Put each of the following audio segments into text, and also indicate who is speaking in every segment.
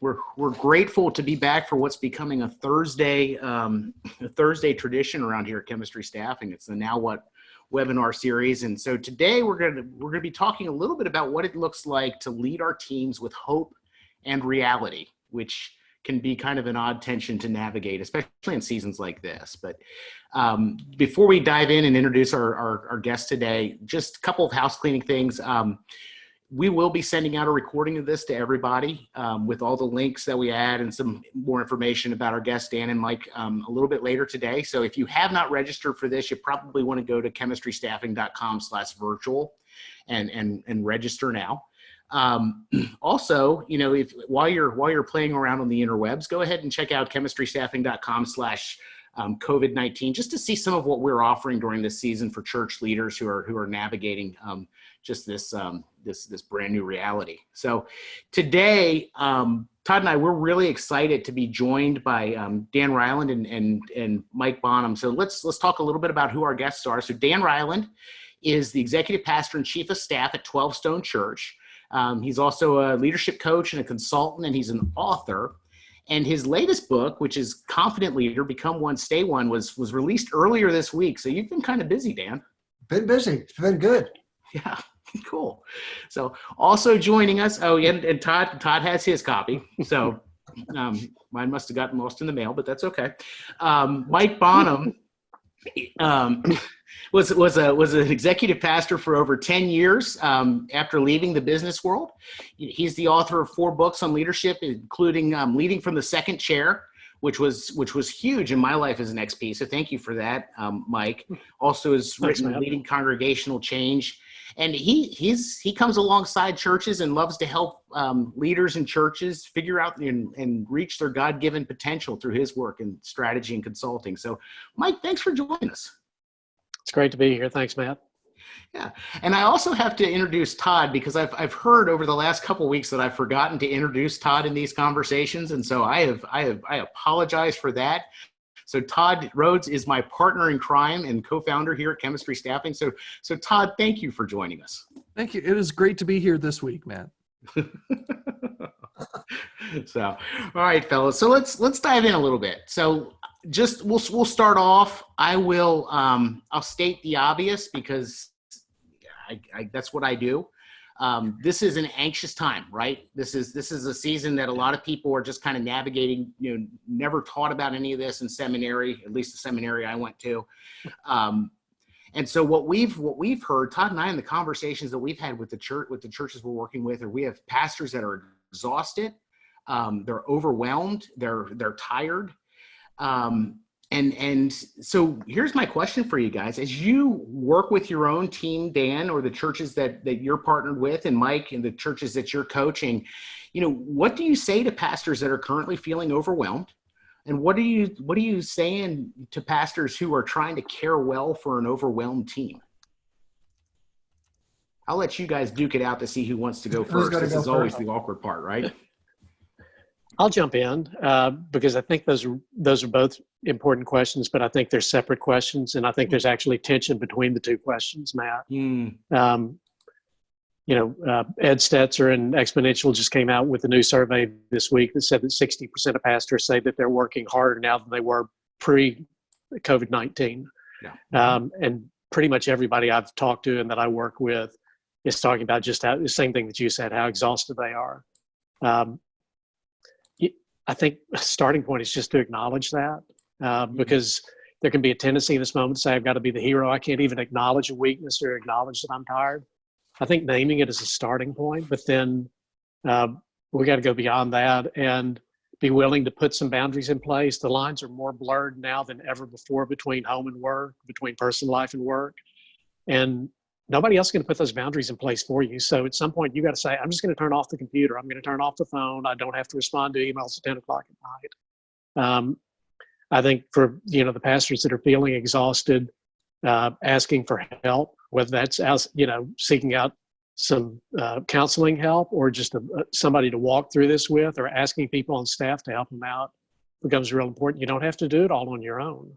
Speaker 1: we're grateful to be back for what's becoming a Thursday tradition around here at Chemistry Staffing. It's the Now What webinar series, and so today we're gonna be talking a little bit about what it looks like to lead our teams with hope and reality, which can be kind of an odd tension to navigate, especially in seasons like this. But before we dive in and introduce our guest today, just a couple of house cleaning things. We will be sending out a recording of this to everybody with all the links that we add and some more information about our guests, Dan and Mike, a little bit later today. So if you have not registered for this, you probably want to go to chemistrystaffing.com/virtual and register now. Also, you know, while you're playing around on the interwebs, go ahead and check out chemistrystaffing.com/COVID-19 just to see some of what we're offering during this season for church leaders who are navigating just this brand new reality. So today, Todd and I, we're really excited to be joined by Dan Reiland and Mike Bonham. So let's talk a little bit about who our guests are. So Dan Reiland is the executive pastor and chief of staff at 12 Stone Church. He's also a leadership coach and a consultant, and he's an author. And his latest book, which is Confident Leader, Become One, Stay One, was released earlier this week. So you've been kind of busy, Dan.
Speaker 2: Been busy. It's been good.
Speaker 1: Yeah, cool. So also joining us, and Todd has his copy. So mine must have gotten lost in the mail, but that's okay. Mike Bonham was an executive pastor for over 10 years after leaving the business world. He's the author of 4 books on leadership, including Leading from the Second Chair, which was huge in my life as an XP. So thank you for that, Mike. Also has written Leading Congregational Change. And he comes alongside churches and loves to help leaders in churches figure out and reach their God-given potential through his work in strategy and consulting. So Mike, thanks for joining us.
Speaker 3: It's great to be here. Thanks, Matt.
Speaker 1: Yeah, and I also have to introduce Todd because I've heard over the last couple of weeks that I've forgotten to introduce Todd in these conversations, and so I apologize for that. So Todd Rhodes is my partner in crime and co-founder here at Chemistry Staffing. So Todd, thank you for joining us.
Speaker 4: Thank you. It is great to be here this week, Matt.
Speaker 1: So, all right, fellas. So let's dive in a little bit. So just we'll start off. I'll state the obvious because I that's what I do. This is an anxious time, right? This is a season that a lot of people are just kind of navigating, never taught about any of this in seminary, at least the seminary I went to. And so what we've heard, Todd and I, in the conversations that we've had with the churches we're working with, or we have pastors that are exhausted, they're overwhelmed, they're tired. And so here's my question for you guys. As you work with your own team, Dan, or the churches that you're partnered with, and Mike, and the churches that you're coaching, what do you say to pastors that are currently feeling overwhelmed? And what are you saying to pastors who are trying to care well for an overwhelmed team? I'll let you guys duke it out to see who wants to go first. This is always the awkward part, right?
Speaker 3: I'll jump in because I think those are both important questions, but I think they're separate questions, and I think there's actually tension between the two questions, Matt. Ed Stetzer and Exponential just came out with a new survey this week that said that 60% of pastors say that they're working harder now than they were pre-COVID-19. Yeah. And pretty much everybody I've talked to and that I work with is talking about just the same thing that you said, how exhausted they are. I think a starting point is just to acknowledge that because there can be a tendency in this moment to say, I've got to be the hero. I can't even acknowledge a weakness or acknowledge that I'm tired. I think naming it is a starting point, but then we got to go beyond that and be willing to put some boundaries in place. The lines are more blurred now than ever before between home and work, between personal life and work. And nobody else is going to put those boundaries in place for you. So at some point you got to say, I'm just going to turn off the computer. I'm going to turn off the phone. I don't have to respond to emails at 10 o'clock at night. I think for, the pastors that are feeling exhausted, asking for help, whether that's, seeking out some counseling help or just somebody to walk through this with, or asking people on staff to help them out becomes real important. You don't have to do it all on your own,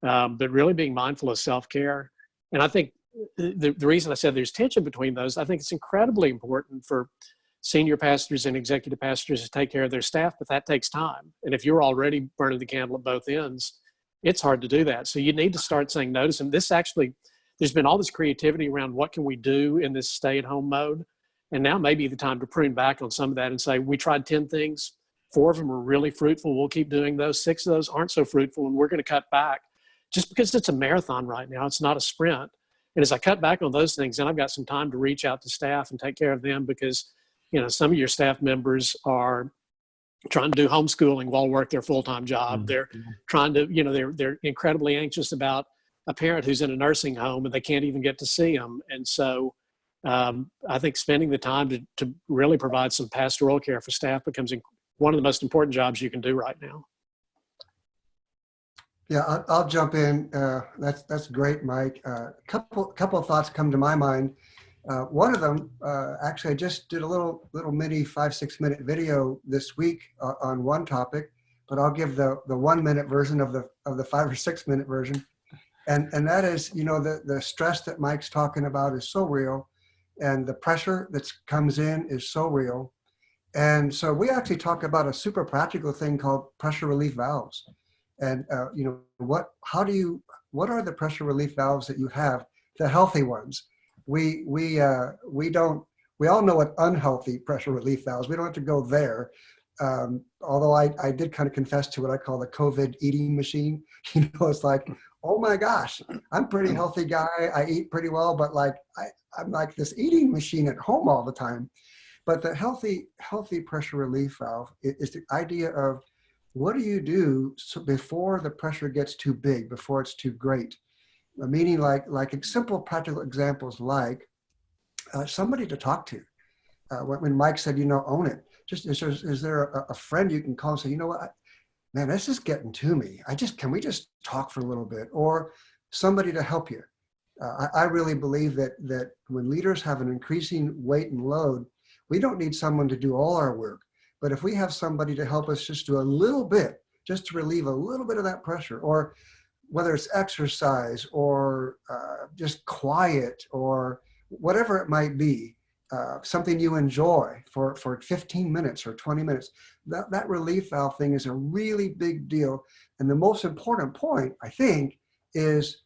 Speaker 3: but really being mindful of self-care. And I think the reason I said there's tension between those, I think it's incredibly important for senior pastors and executive pastors to take care of their staff, but that takes time. And if you're already burning the candle at both ends, it's hard to do that. So you need to start saying no to some. This actually, there's been all this creativity around what can we do in this stay-at-home mode. And now may be the time to prune back on some of that and say, we tried 10 things. 4 of them are really fruitful. We'll keep doing those. 6 of those aren't so fruitful, and we're going to cut back just because it's a marathon right now. It's not a sprint. And as I cut back on those things, then I've got some time to reach out to staff and take care of them because, some of your staff members are trying to do homeschooling while work their full-time job. They're trying to, they're incredibly anxious about a parent who's in a nursing home and they can't even get to see them. And so I think spending the time to really provide some pastoral care for staff becomes one of the most important jobs you can do right now.
Speaker 2: Yeah, I'll jump in. That's great, Mike. Couple of thoughts come to my mind. One of them, actually, I just did a little mini 5-6 minute video this week on one topic, but I'll give the 1 minute version of the 5 or 6 minute version, and that is, the stress that Mike's talking about is so real, and the pressure that comes in is so real, and so we actually talk about a super practical thing called pressure relief valves, and what are the pressure relief valves that you have, the healthy ones. We all know what unhealthy pressure relief valves. We don't have to go there. Although I did kind of confess to what I call the COVID eating machine. It's like, oh my gosh, I'm a pretty healthy guy. I eat pretty well, but I'm like this eating machine at home all the time. But the healthy pressure relief valve is the idea of what do you do before the pressure gets too big, before it's too great. Meaning like simple practical examples like somebody to talk to. When Mike said, own it. Is there a friend you can call and say, you know what, man, this is getting to me. Can we just talk for a little bit? Or somebody to help you. I really believe that when leaders have an increasing weight and load, we don't need someone to do all our work. But if we have somebody to help us just do a little bit, just to relieve a little bit of that pressure, or whether it's exercise or just quiet or whatever it might be, something you enjoy for 15 minutes or 20 minutes, that relief valve thing is a really big deal. And the most important point, I think, is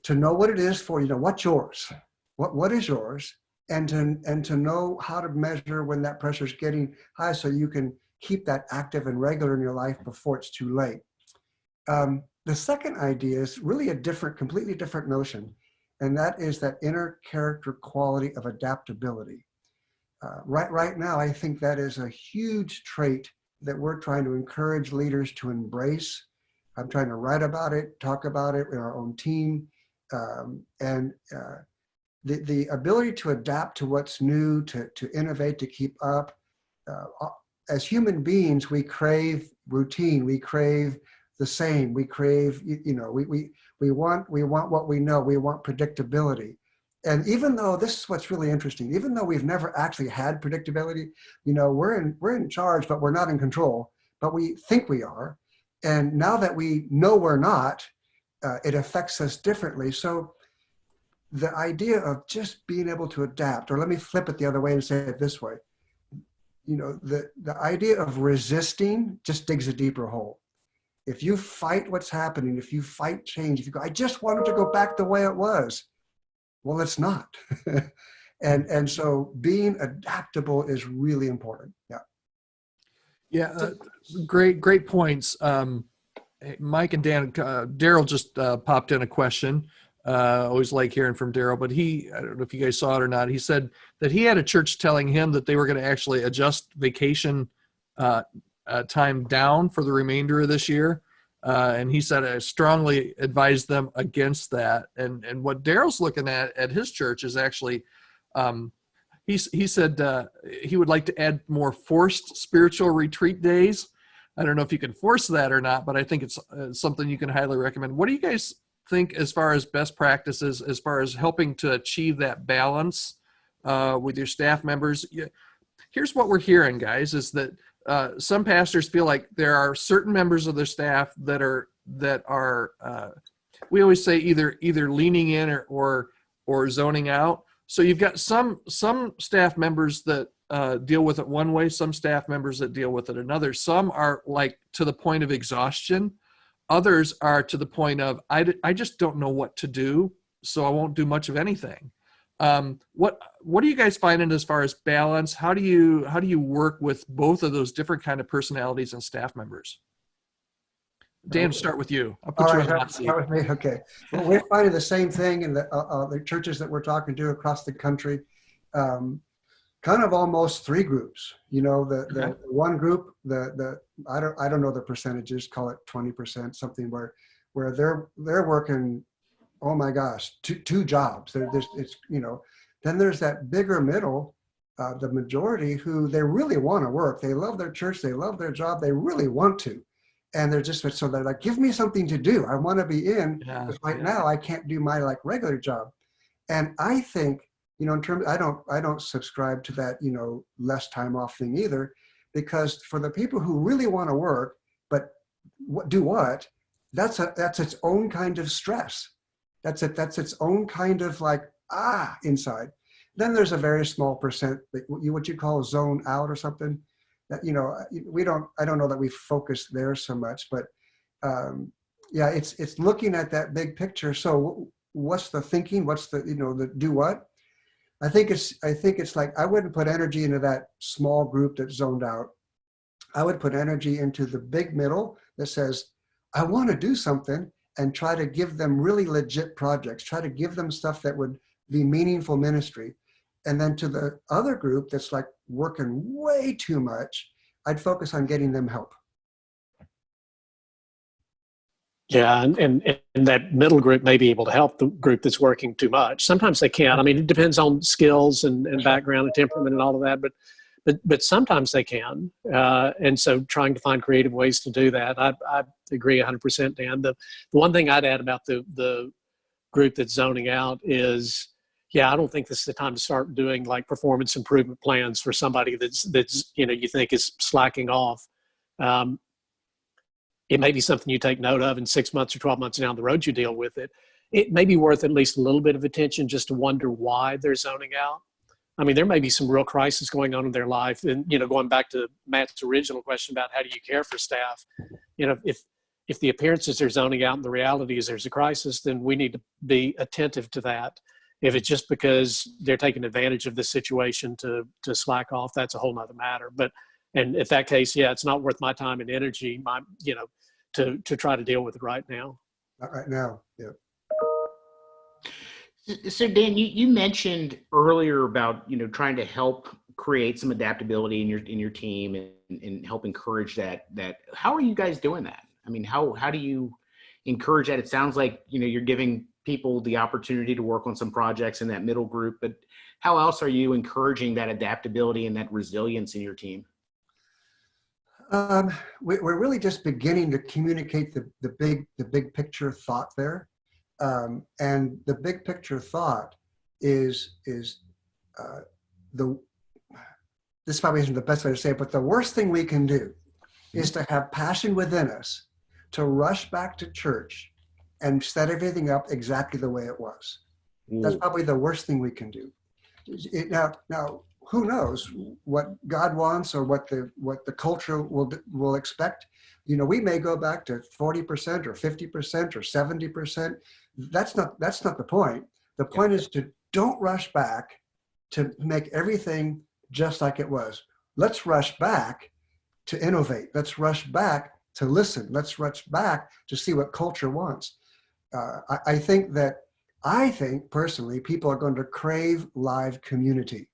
Speaker 2: to know what it is for, what's yours, what is yours, and to know how to measure when that pressure is getting high so you can keep that active and regular in your life before it's too late. The second idea is really completely different notion, and that is that inner character quality of adaptability. Right now, I think that is a huge trait that we're trying to encourage leaders to embrace. I'm trying to write about it, talk about it in our own team, and the ability to adapt to what's new, to innovate, to keep up. As human beings, we crave routine, we crave the same. We crave, we want what we know. We want predictability. And even though this is what's really interesting, even though we've never actually had predictability, we're in charge, but we're not in control, but we think we are. And now that we know we're not, it affects us differently. So the idea of just being able to adapt, or let me flip it the other way and say it this way, the idea of resisting just digs a deeper hole. If you fight what's happening, if you fight change, if you go, I just wanted to go back the way it was. Well, it's not. and so being adaptable is really important. Yeah.
Speaker 4: Yeah. Great points. Mike and Dan, Daryl just popped in a question. Always like hearing from Daryl, but I don't know if you guys saw it or not. He said that he had a church telling him that they were going to actually adjust vacation time down for the remainder of this year. And he said, I strongly advised them against that. And what Daryl's looking at his church is actually, he said he would like to add more forced spiritual retreat days. I don't know if you can force that or not, but I think it's something you can highly recommend. What do you guys think as far as best practices, as far as helping to achieve that balance with your staff members? Here's what we're hearing, guys, is that some pastors feel like there are certain members of their staff that are we always say either leaning in or zoning out. So you've got some staff members that deal with it one way, some staff members that deal with it another. Some are like to the point of exhaustion. Others are to the point of, I just don't know what to do, so I won't do much of anything. What are you guys finding as far as balance? How do you work with both of those different kind of personalities and staff members? Dan, start with you. I'll put
Speaker 2: All
Speaker 4: you
Speaker 2: right,
Speaker 4: on the hot seat.
Speaker 2: start with me. Okay. Well, we're finding the same thing in the churches that we're talking to across the country. Kind of almost three groups. You know, the one group, I don't know the percentages. Call it 20%, something where they're working. Oh my gosh, two jobs. It's Then there's that bigger middle, the majority who they really want to work. They love their church. They love their job. They really want to. And they're like, give me something to do. I want to be in. Because now I can't do my regular job. And I think, in terms, I don't subscribe to that, less time off thing either, because for the people who really want to work, but do what, that's its own kind of stress. That's its own kind of inside. Then there's a very small percent, what you call zone out or something. That I don't know that we focus there so much, but it's looking at that big picture. So what's the thinking? What's the do what? I think it's like, I wouldn't put energy into that small group that's zoned out. I would put energy into the big middle that says, I want to do something, and try to give them really legit projects, try to give them stuff that would be meaningful ministry. And then to the other group that's working way too much, I'd focus on getting them help.
Speaker 3: Yeah, and that middle group may be able to help the group that's working too much. Sometimes they can't. I mean, it depends on skills and background and temperament and all of that, but sometimes they can. And so trying to find creative ways to do that, I agree 100%, Dan. The one thing I'd add about the group that's zoning out is, I don't think this is the time to start doing performance improvement plans for somebody that's you think is slacking off. It may be something you take note of, in 6 months or 12 months down the road, you deal with it. It may be worth at least a little bit of attention just to wonder why they're zoning out. I mean, there may be some real crisis going on in their life. And, going back to Matt's original question about how do you care for staff, if the appearances are zoning out and the reality is there's a crisis, then we need to be attentive to that. If it's just because they're taking advantage of the situation to slack off, that's a whole nother matter. And in that case, it's not worth my time and energy, to try to deal with it right now.
Speaker 2: Not right now. Yeah.
Speaker 1: So Dan, you mentioned earlier about trying to help create some adaptability in your team and help encourage that. How are you guys doing that? I mean, how do you encourage that? It sounds like you're giving people the opportunity to work on some projects in that middle group, but how else are you encouraging that adaptability and that resilience in your team?
Speaker 2: We're really just beginning to communicate the big picture thought there. And the big picture thought is this probably isn't the best way to say it, but the worst thing we can do is to have passion within us to rush back to church and set everything up exactly the way it was. That's probably the worst thing we can do. Now, who knows what God wants or what the culture will expect? We may go back to 40% or 50% or 70%. That's not the point. The point is to don't rush back to make everything just like it was. Let's rush back to innovate. Let's rush back to listen. Let's rush back to see what culture wants. I think personally, people are going to crave live community.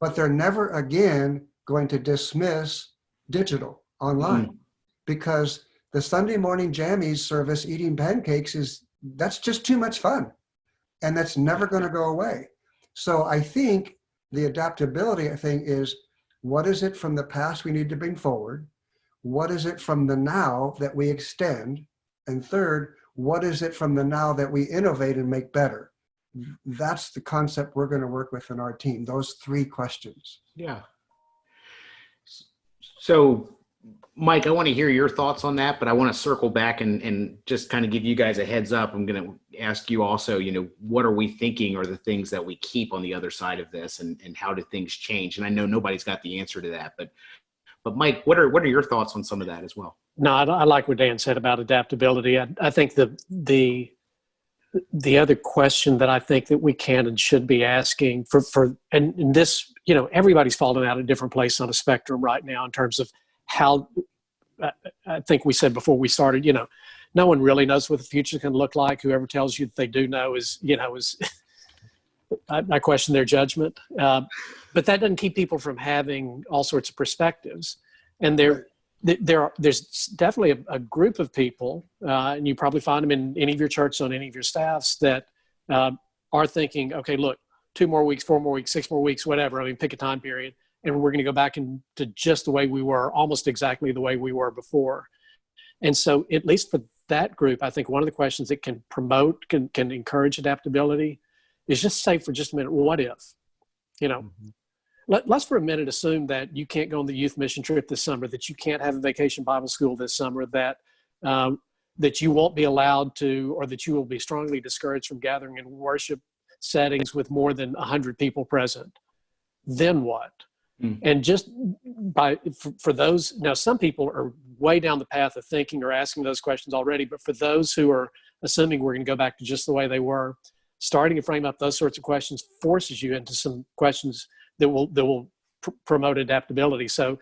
Speaker 2: But they're never again going to dismiss digital online, because the Sunday morning jammies service eating pancakes that's just too much fun, and that's never going to go away. So I think the adaptability thing is, what is it from the past we need to bring forward? What is it from the now that we extend? And third, what is it from the now that we innovate and make better? That's the concept we're going to work with in our team, those three questions.
Speaker 1: Yeah. So Mike, I want to hear your thoughts on that, but I want to circle back and just kind of give you guys a heads up. I'm going to ask you also, what are we thinking are the things that we keep on the other side of this, and how do things change? And I know nobody's got the answer to that, but Mike, what are your thoughts on some of that as well?
Speaker 3: No, I like what Dan said about adaptability. I think the other question that I think that we can and should be asking and this, everybody's falling out at a different place on a spectrum right now in terms of how, I think we said before we started, no one really knows what the future can look like. Whoever tells you that they do know is I question their judgment. But that doesn't keep people from having all sorts of perspectives. And there's definitely a group of people, and you probably find them in any of your churches, on any of your staffs, that are thinking, okay, look, 2 more weeks, 4 more weeks, 6 more weeks, whatever. I mean, pick a time period. And we're going to go back into just the way we were, almost exactly the way we were before. And so, at least for that group, I think one of the questions that can promote, can encourage adaptability is just say for just a minute, what if? Let's for a minute assume that you can't go on the youth mission trip this summer, that you can't have a vacation Bible school this summer, that you won't be allowed to, or that you will be strongly discouraged from gathering in worship settings with more than 100 people present. Then what? And just for those, now some people are way down the path of thinking or asking those questions already, but for those who are assuming we're going to go back to just the way they were, starting to frame up those sorts of questions forces you into some questions that will promote adaptability. So,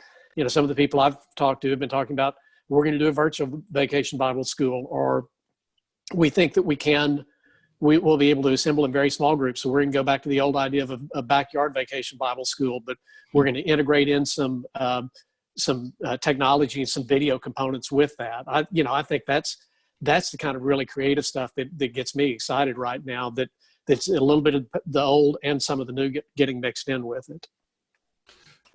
Speaker 3: some of the people I've talked to have been talking about, we're going to do a virtual vacation Bible school, or we think that we will be able to assemble in very small groups. So we're going to go back to the old idea of a backyard vacation Bible school, but we're going to integrate in some technology and some video components with that. I think that's the kind of really creative stuff that gets me excited right now, that's a little bit of the old and some of the new getting mixed in with it.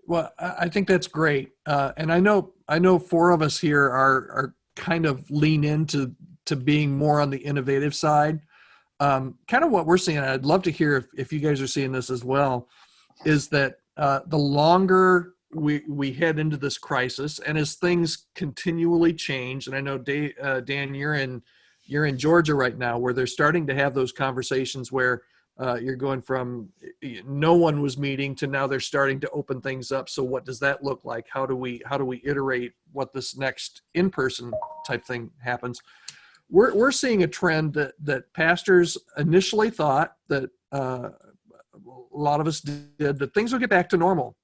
Speaker 4: Well, I think that's great. And I know 4 of us here are kind of lean into being more on the innovative side. Kind of what we're seeing, I'd love to hear if you guys are seeing this as well, is that the longer we head into this crisis, and as things continually change, and I know Dan, you're in Georgia right now, where they're starting to have those conversations where you're going from no one was meeting to now they're starting to open things up. So what does that look like? How do we iterate what this next in-person type thing happens? We're seeing a trend that pastors initially thought that a lot of us did, that things will get back to normal.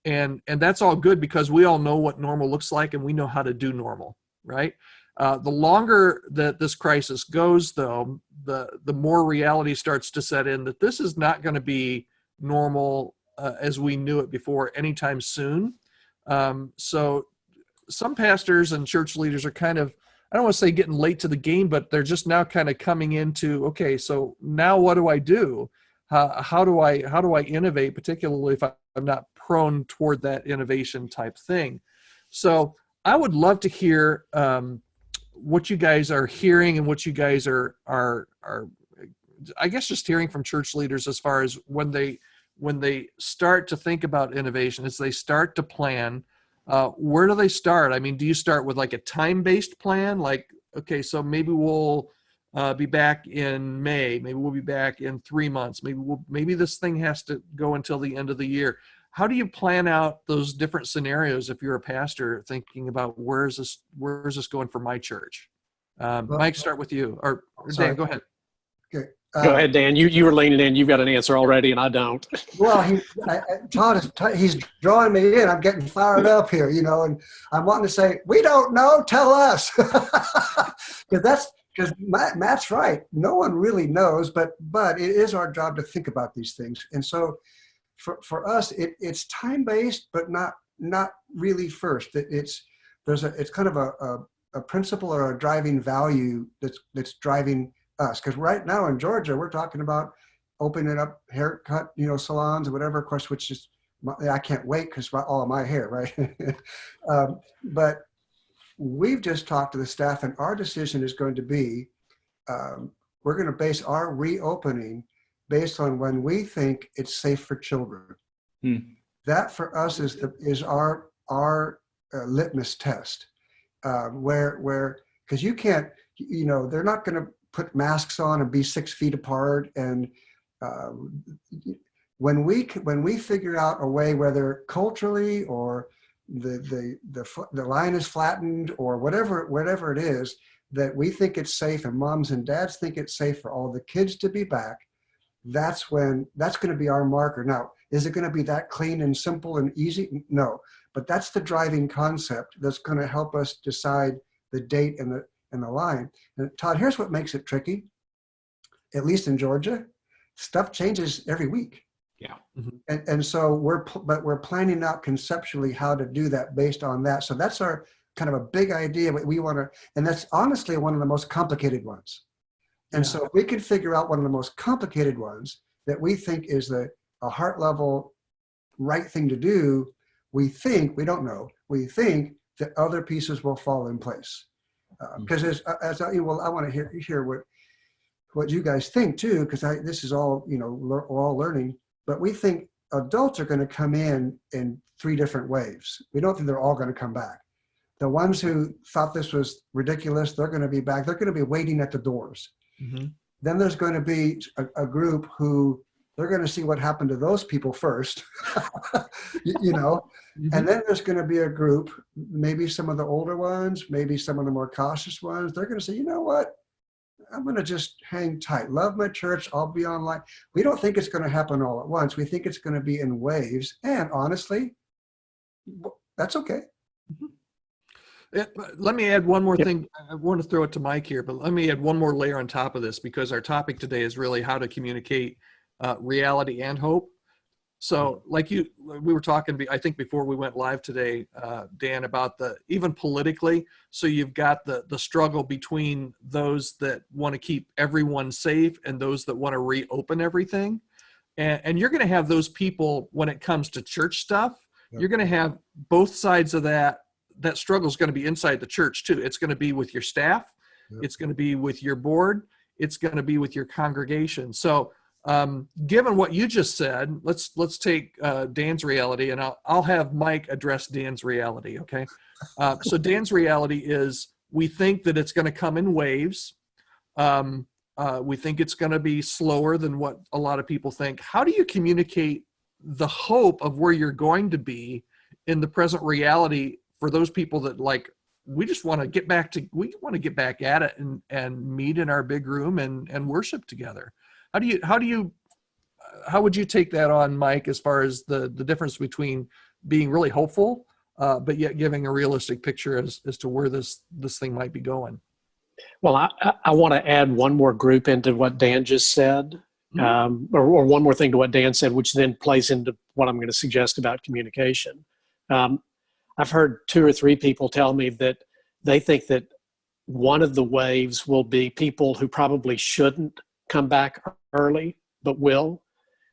Speaker 4: And that's all good, because we all know what normal looks like and we know how to do normal, right? The longer that this crisis goes, though, the more reality starts to set in that this is not going to be normal as we knew it before anytime soon. So some pastors and church leaders are kind of, I don't want to say getting late to the game, but they're just now kind of coming into, okay, so now what do I do? How do I innovate, particularly if I'm not prone toward that innovation type thing? So I would love to hear what you guys are hearing, and what you guys are I guess just hearing from church leaders as far as when they start to think about innovation, as they start to plan. Where do they start? I mean, do you start with like a time-based plan? Like, okay, so maybe we'll be back in May. Maybe we'll be back in 3 months. Maybe this thing has to go until the end of the year. How do you plan out those different scenarios if you're a pastor thinking about where is this going for my church? Mike, start with you, or Dan, go ahead.
Speaker 2: Okay.
Speaker 3: Go ahead, Dan. You were leaning in. You've got an answer already, and I don't.
Speaker 2: Well, he's drawing me in. I'm getting fired up here, and I'm wanting to say, we don't know, tell us. Because Matt's right. No one really knows, but it is our job to think about these things. And so for us, it's time-based, but not really first. It's kind of a principle or a driving value that's driving us. Because right now in Georgia, we're talking about opening up haircut, salons or whatever, of course, which is, I can't wait because all of my hair, right? But we've just talked to the staff, and our decision is going to be, we're going to base our reopening based on when we think it's safe for children. That for us is our litmus test, where because you can't, they're not going to put masks on and be 6 feet apart. And when we figure out a way, whether culturally or the line is flattened or whatever it is, that we think it's safe and moms and dads think it's safe for all the kids to be back, that's going to be our marker. Now, is it going to be that clean and simple and easy? No, but that's the driving concept that's going to help us decide the date and the line. And Todd, here's what makes it tricky. At least in Georgia, stuff changes every week.
Speaker 1: Yeah.
Speaker 2: And so we're planning out conceptually how to do that based on that. So that's our kind of a big idea. We want to, and that's honestly one of the most complicated ones. And so if we could figure out one of the most complicated ones that we think is a heart level right thing to do, we don't know, we think that other pieces will fall in place. Because I want to hear what you guys think too, because this is all, we're all learning, but we think adults are going to come in 3 different waves. We don't think they're all going to come back. The ones who thought this was ridiculous, they're going to be back. They're going to be waiting at the doors. Mm-hmm. Then there's going to be a group who they're going to see what happened to those people first, mm-hmm. And then there's going to be a group, maybe some of the older ones, maybe some of the more cautious ones. They're going to say, you know what? I'm going to just hang tight. Love my church. I'll be online. We don't think it's going to happen all at once. We think it's going to be in waves. And honestly, that's okay.
Speaker 4: Let me add one more thing. I want to throw it to Mike here, but let me add one more layer on top of this, because our topic today is really how to communicate reality and hope. So like we were talking, I think before we went live today, Dan, about even politically, so you've got the struggle between those that want to keep everyone safe and those that want to reopen everything. And you're going to have those people when it comes to church stuff. Yep. You're going to have both sides of that. That struggle is going to be inside the church too. It's going to be with your staff. Yep. It's going to be with your board. It's going to be with your congregation. So given what you just said, let's take Dan's reality, and I'll have Mike address Dan's reality. Okay. So Dan's reality is we think that it's going to come in waves. We think it's going to be slower than what a lot of people think. How do you communicate the hope of where you're going to be in the present reality for those people that we want to get back at it and meet in our big room and worship together? How would you take that on, Mike, as far as the difference between being really hopeful, but yet giving a realistic picture as to where this thing might be going?
Speaker 3: Well, I want to add one more group into what Dan just said, or one more thing to what Dan said, which then plays into what I'm going to suggest about communication. I've heard 2 or 3 people tell me that they think that one of the waves will be people who probably shouldn't come back early, but will.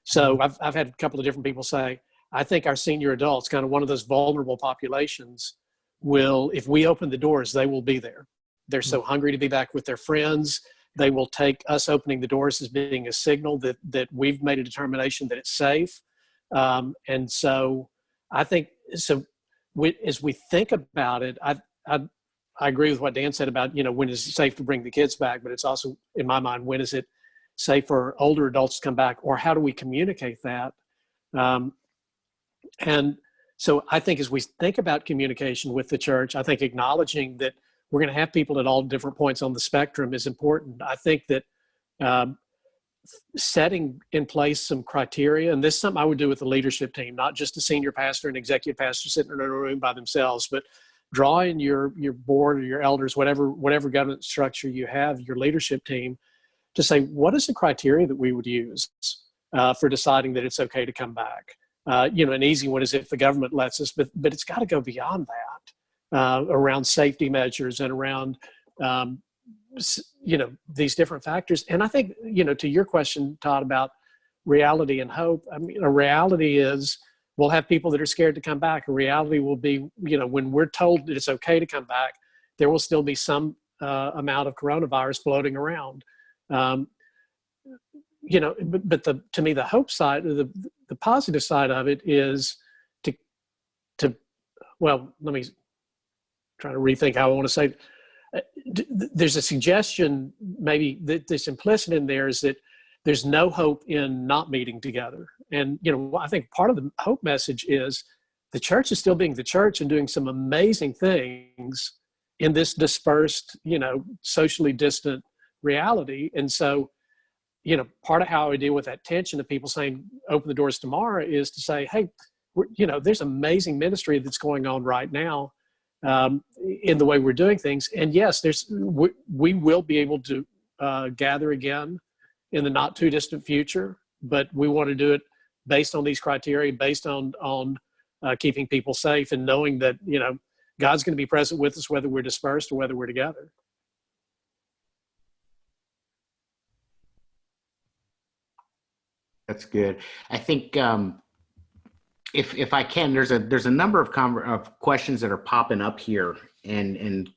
Speaker 3: So I've had a couple of different people say, I think our senior adults, kind of one of those vulnerable populations, will, if we open the doors, they will be there. They're so hungry to be back with their friends. They will take us opening the doors as being a signal that we've made a determination that it's safe. And so I think, as we think about it, I agree with what Dan said about, when is it safe to bring the kids back, but it's also, in my mind, when is it safe for older adults to come back, or how do we communicate that? And so I think as we think about communication with the church, I think acknowledging that we're going to have people at all different points on the spectrum is important. I think that setting in place some criteria, and this is something I would do with the leadership team, not just a senior pastor and executive pastor sitting in a room by themselves, but draw in your board or your elders, whatever governance structure you have, your leadership team, to say, what is the criteria that we would use for deciding that it's okay to come back? An easy one is if the government lets us, but it's got to go beyond that, around safety measures and around these different factors. And I think, to your question, Todd, about reality and hope, I mean, a reality is we'll have people that are scared to come back. A reality will be, when we're told that it's okay to come back, there will still be some amount of coronavirus floating around. But to me, the hope side, the positive side of it is let me trying to rethink how I want to say there's a suggestion maybe that there's implicit in there is that there's no hope in not meeting together. And, I think part of the hope message is the church is still being the church and doing some amazing things in this dispersed, socially distant reality. And so, part of how I deal with that tension of people saying, open the doors tomorrow, is to say, hey, there's amazing ministry that's going on right now in the way we're doing things. And yes, we will be able to gather again in the not too distant future, but we want to do it based on these criteria, based on keeping people safe and knowing that, God's going to be present with us, whether we're dispersed or whether we're together.
Speaker 1: That's good. I think if I can, there's a number of questions that are popping up here, and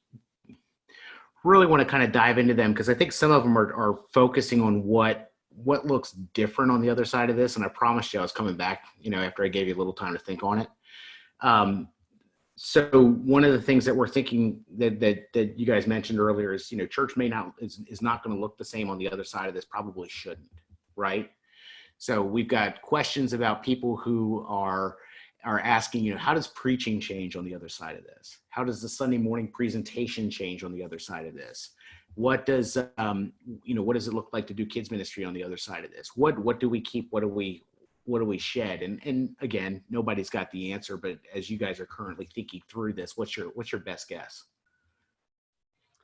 Speaker 1: really want to kind of dive into them, because I think some of them are focusing on what looks different on the other side of this. And I promised you I was coming back, after I gave you a little time to think on it. So one of the things that we're thinking that you guys mentioned earlier is, church is not going to look the same on the other side of this, probably shouldn't, right? So we've got questions about people who are asking, how does preaching change on the other side of this? How does the Sunday morning presentation change on the other side of this? What does, what does it look like to do kids ministry on the other side of this? What do we keep? What do we shed? And again, nobody's got the answer, but as you guys are currently thinking through this, what's your best guess?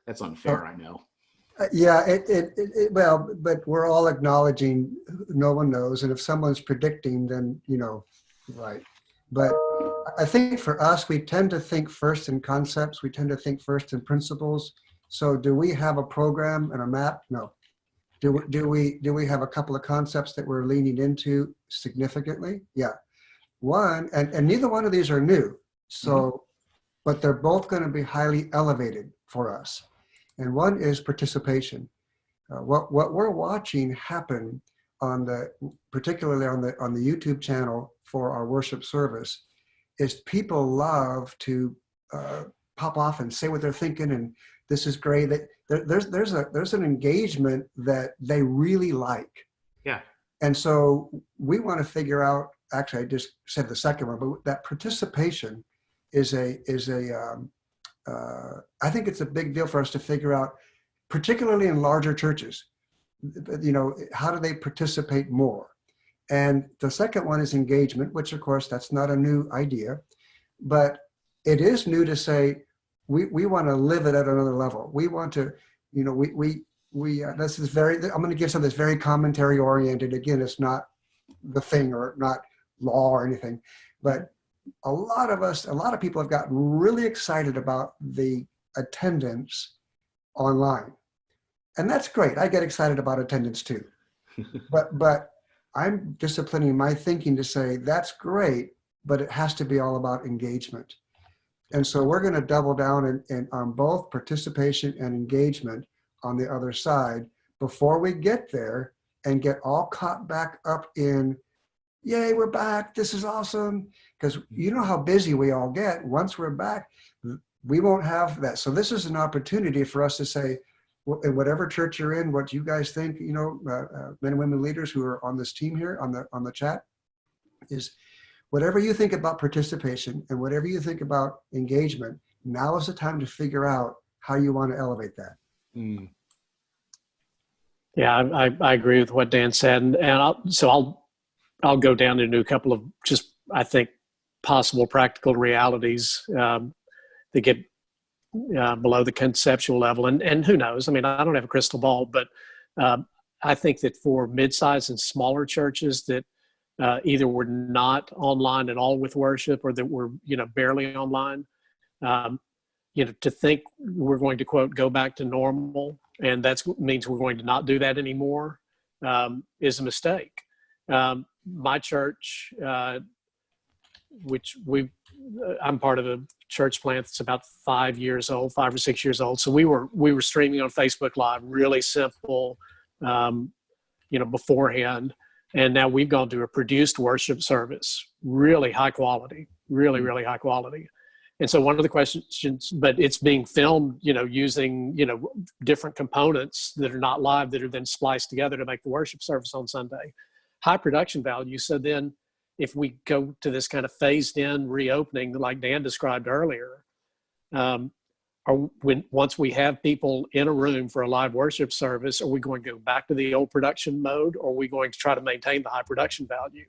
Speaker 1: That's unfair, I know.
Speaker 2: Yeah, well, but we're all acknowledging no one knows. And if someone's predicting, then, right. But I think for us, we tend to think first in concepts. We tend to think first in principles. So do we have a program and a map? No. Do we have a couple of concepts that we're leaning into significantly? Yeah. One, and neither one of these are new. So, but they're both going to be highly elevated for us. And one is participation. What we're watching happen particularly on the YouTube channel for our worship service, is people love to pop off and say what they're thinking, and this is great. There's an engagement that they really like.
Speaker 1: Yeah.
Speaker 2: And so we want to figure out. Actually, I just said the second one, but that participation is I think it's a big deal for us to figure out, particularly in larger churches, how do they participate more? And the second one is engagement, which of course, that's not a new idea, but it is new to say, we want to live it at another level. We want to, this is I'm going to give something that's very commentary oriented. Again, it's not the thing or not law or anything, but a lot of people have gotten really excited about the attendance online. And that's great. I get excited about attendance too. But I'm disciplining my thinking to say that's great, but it has to be all about engagement. And so we're going to double down on both participation and engagement on the other side before we get there and get all caught back up in, yay, we're back, this is awesome. Because you know how busy we all get. Once we're back, we won't have that. So this is an opportunity for us to say, in whatever church you're in, what you guys think, men and women leaders who are on this team here on the chat, is whatever you think about participation and whatever you think about engagement, now is the time to figure out how you want to elevate that.
Speaker 1: Mm.
Speaker 3: Yeah, I agree with what Dan said. And I'll go down into a couple of just, I think, possible practical realities that get below the conceptual level. And who knows? I mean, I don't have a crystal ball, but I think that for mid-sized and smaller churches that either were not online at all with worship or that were, barely online, to think we're going to, quote, go back to normal, and that means we're going to not do that anymore, is a mistake. My church, which I'm part of a church plant that's about 5 or 6 years old. So we were streaming on Facebook Live, really simple, beforehand. And now we've gone to a produced worship service, really high quality, really high quality. And so one of the questions, but it's being filmed, using, different components that are not live that are then spliced together to make the worship service on Sunday. High production value. So then if we go to this kind of phased in reopening, like Dan described earlier, once we have people in a room for a live worship service, are we going to go back to the old production mode, or are we going to try to maintain the high production value?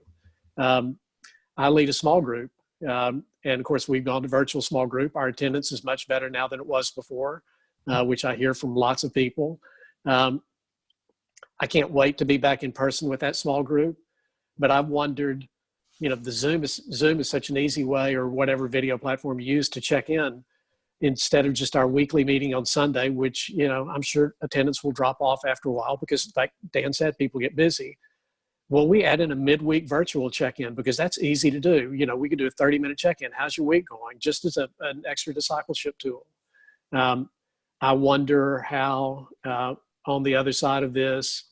Speaker 3: I lead a small group. And of course, we've gone to virtual small group. Our attendance is much better now than it was before, which I hear from lots of people. I can't wait to be back in person with that small group, but I've wondered, the Zoom is such an easy way, or whatever video platform you use, to check in instead of just our weekly meeting on Sunday, which, I'm sure attendance will drop off after a while because, like Dan said, people get busy. Well, we add in a midweek virtual check-in because that's easy to do. We could do a 30-minute check-in. How's your week going? Just as an extra discipleship tool. I wonder how, on the other side of this,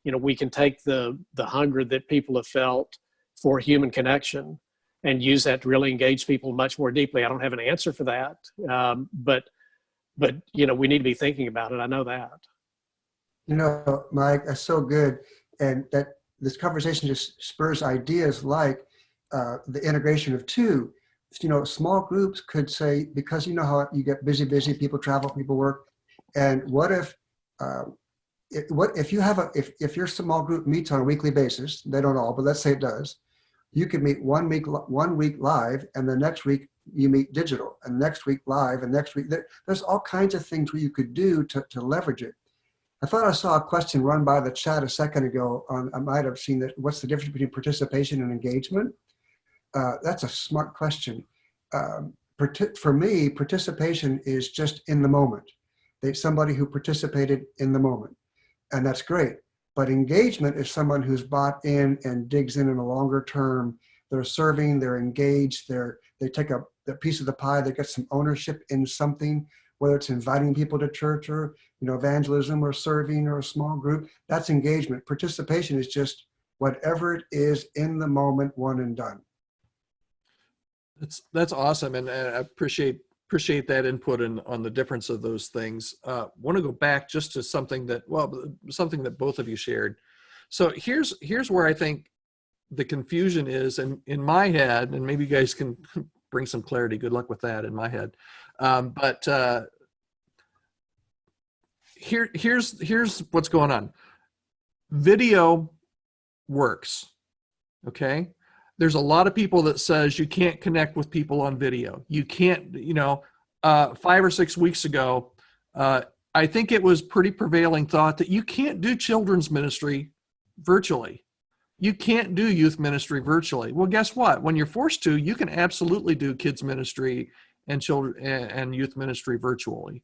Speaker 3: we can take the hunger that people have felt for human connection and use that to really engage people much more deeply. I don't have an answer for that, but we need to be thinking about it. I know that.
Speaker 2: Mike, that's so good, and that this conversation just spurs ideas like the integration of two. Small groups could say, because how you get busy, people travel, people work, and what if if your small group meets on a weekly basis? They don't all, but let's say it does. You could meet 1 week live, and the next week you meet digital, and next week live, and next week there's all kinds of things where you could do to leverage it. I thought I saw a question run by the chat a second ago. I might have seen that. What's the difference between participation and engagement? That's a smart question. For me, participation is just in the moment. Somebody who participated in the moment, and that's great. But engagement is someone who's bought in and digs in a longer term. They're serving, they're engaged, they take a piece of the pie, they get some ownership in something, whether it's inviting people to church or evangelism or serving or a small group. That's engagement. Participation is just whatever it is in the moment, one and done.
Speaker 4: That's awesome, and I appreciate that input on the difference of those things. Want to go back just to something that both of you shared. So here's where I think the confusion is, and in my head, and maybe you guys can bring some clarity. Good luck with that in my head. But here's what's going on. Video works, okay? There's a lot of people that says you can't connect with people on video. You can't, 5 or 6 weeks ago, I think it was pretty prevailing thought that you can't do children's ministry virtually. You can't do youth ministry virtually. Well, guess what? When you're forced to, you can absolutely do kids ministry and children and youth ministry virtually.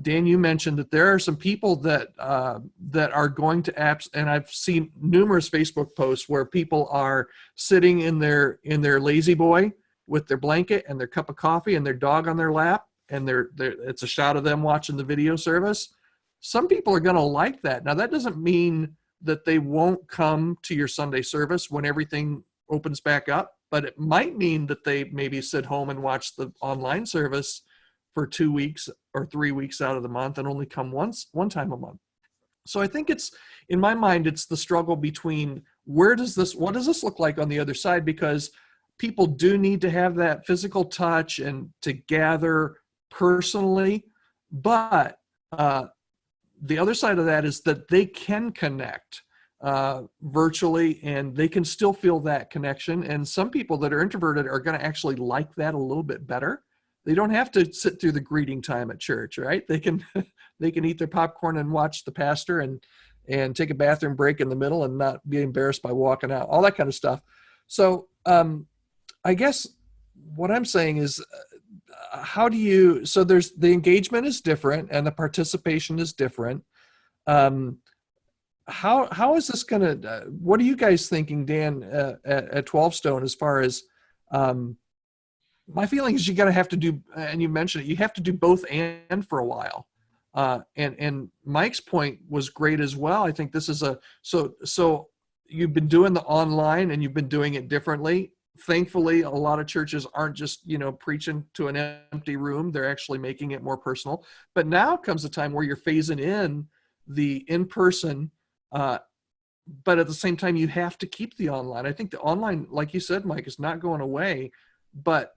Speaker 4: Dan, you mentioned that there are some people that are going to apps, and I've seen numerous Facebook posts where people are sitting in their lazy boy with their blanket and their cup of coffee and their dog on their lap, and it's a shot of them watching the video service. Some people are going to like that. Now, that doesn't mean that they won't come to your Sunday service when everything opens back up, but it might mean that they maybe sit home and watch the online service for 2 weeks or 3 weeks out of the month and only come one time a month. So I think in my mind, it's the struggle between what does this look like on the other side? Because people do need to have that physical touch and to gather personally, but the other side of that is that they can connect virtually and they can still feel that connection. And some people that are introverted are going to actually like that a little bit better. They don't have to sit through the greeting time at church, right? They can eat their popcorn and watch the pastor and take a bathroom break in the middle and not be embarrassed by walking out, all that kind of stuff. So I guess what I'm saying is, so there's the engagement is different and the participation is different. How is this going to, what are you guys thinking, Dan, at 12 Stone, as far as, my feeling is you got to have to do, and you mentioned it, you have to do both and for a while. And Mike's point was great as well. I think this is so you've been doing the online and you've been doing it differently. thankfully, a lot of churches aren't just, preaching to an empty room. They're actually making it more personal. But now comes a time where you're phasing in the in-person, but at the same time, you have to keep the online. I think the online, like you said, Mike, is not going away. But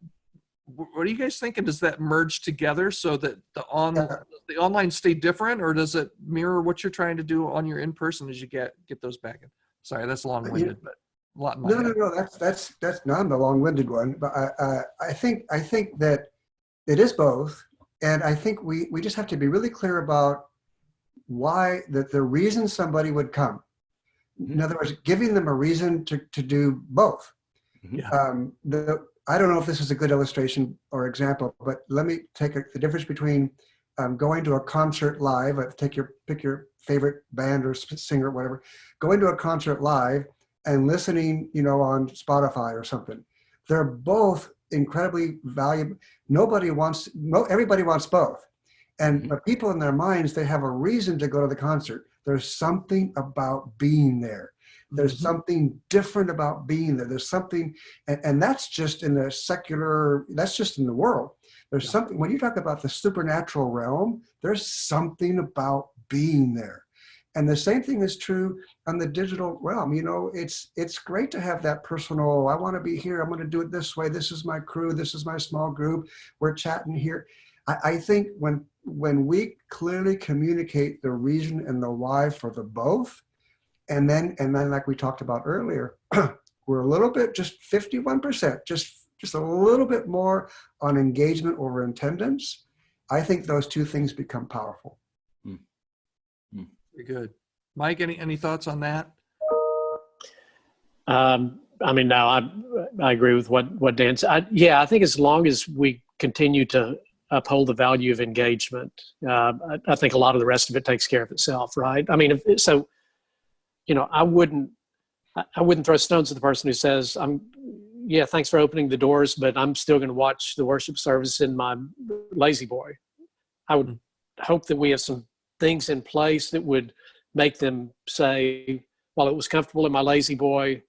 Speaker 4: what are you guys thinking? Does that merge together so that the online stay different, or does it mirror what you're trying to do on your in-person as you get those back in? Sorry, that's long-winded, but a lot in my head.
Speaker 2: No. That's not the long-winded one. But I think that it is both, and I think we just have to be really clear about why the reason somebody would come. In other words, giving them a reason to do both.
Speaker 4: Yeah.
Speaker 2: I don't know if this is a good illustration or example, but let me take the difference between going to a concert live. Pick your favorite band or singer or whatever. Going to a concert live and listening, on Spotify or something. They're both incredibly valuable. Everybody wants both. But people in their minds, they have a reason to go to the concert. There's something about being there. There's something different about being there. There's something, and that's just in the secular, that's just in the world. There's something, when you talk about the supernatural realm, there's something about being there. And the same thing is true on the digital realm. It's great to have that personal, I want to be here. I'm going to do it this way. This is my crew. This is my small group. We're chatting here. I think when we clearly communicate the reason and the why for the both, and then like we talked about earlier, we're a little bit, just 51%, just a little bit more on engagement over attendance. I think those two things become powerful.
Speaker 4: Very good. Mike, any thoughts on that?
Speaker 3: No, I agree with what Dan said. I think as long as we continue to uphold the value of engagement, I think a lot of the rest of it takes care of itself, right? I wouldn't throw stones at the person who says, thanks for opening the doors, but I'm still going to watch the worship service in my lazy boy. I would hope that we have some things in place that would make them say, while it was comfortable in my lazy boy,